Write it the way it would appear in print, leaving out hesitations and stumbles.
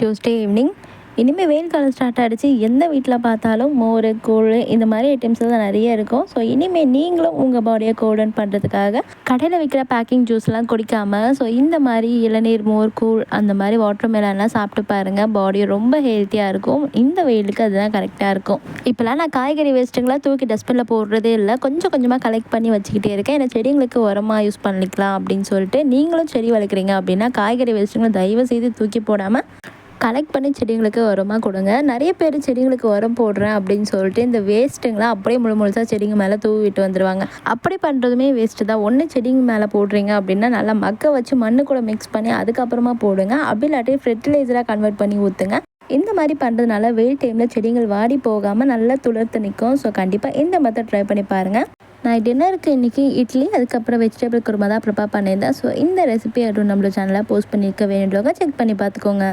Tuesday evening. இனிமேல் வெயில் காலம் ஸ்டார்ட் ஆகிடுச்சு. எந்த வீட்டில் பார்த்தாலும் மோர், கூழ் இந்த மாதிரி ஐட்டம்ஸ் தான் நிறைய இருக்கும். ஸோ இனிமேல் நீங்களும் உங்கள் பாடியை கூல்டன் பண்ணுறதுக்காக கடையில் விற்கிற பேக்கிங் ஜூஸ்லாம் குடிக்காமல் இந்த மாதிரி இளநீர், மோர், கூழ் அந்த மாதிரி வாட்டர் மெலன்லாம் சாப்பிட்டு பாருங்கள். பாடி ரொம்ப ஹெல்த்தியாக இருக்கும். இந்த வெயிலுக்கு அதுதான் கரெக்டாக இருக்கும். இப்போலாம் நான் காய்கறி வேஸ்ட்டுங்களாம் தூக்கி டஸ்ட்பினில் போடுறதே இல்லை. கொஞ்சம் கொஞ்சமாக கலெக்ட் பண்ணி வச்சுக்கிட்டே இருக்கேன். ஏன்னா செடிங்களுக்கு உரமாக யூஸ் பண்ணிக்கலாம் அப்படின்னு சொல்லிட்டு. நீங்களும் செடி வளர்க்குறீங்க அப்படின்னா காய்கறி வேஸ்ட்டுங்களை தயவு செய்து தூக்கி போடாமல் கலெக்ட் பண்ணி செடிங்களுக்கு உரமாக கொடுங்க. நிறைய பேர் செடிங்களுக்கு உரம் போடுறேன் அப்படின்னு சொல்லிட்டு இந்த வேஸ்ட்டுங்களாம் அப்படியே முழுசாக செடிங்க மேலே தூவி விட்டு வந்துடுவாங்க. அப்படி பண்ணுறதுமே வேஸ்ட்டு தான். ஒன்று செடிங்க மேலே போடுறீங்க அப்படின்னா நல்லா மக்க வச்சு மண்ணு கூட மிக்ஸ் பண்ணி அதுக்கப்புறமா போடுங்க. அப்படி இல்லாட்டி ஃபெர்டிலைசராக கன்வெர்ட் பண்ணி ஊற்றுங்க. இந்த மாதிரி பண்ணுறதுனால வெயில் டைமில் செடிகள் வாடி போகாமல் நல்லா துளிர்த்து நிற்கும். ஸோ கண்டிப்பாக இந்த மெத்தட் ட்ரை பண்ணி பாருங்கள். நான் டின்னருக்கு இன்றைக்கி இட்லி, அதுக்கப்புறம் வெஜிடபிள் குருமா தான் ப்ரிப்பேர் பண்ணியிருந்தேன். ஸோ இந்த ரெசிபி அதுவும் நம்மளோட சேனலில் போஸ்ட் பண்ணியிருக்க வேண்டியவங்க செக் பண்ணி பார்த்துக்கோங்க.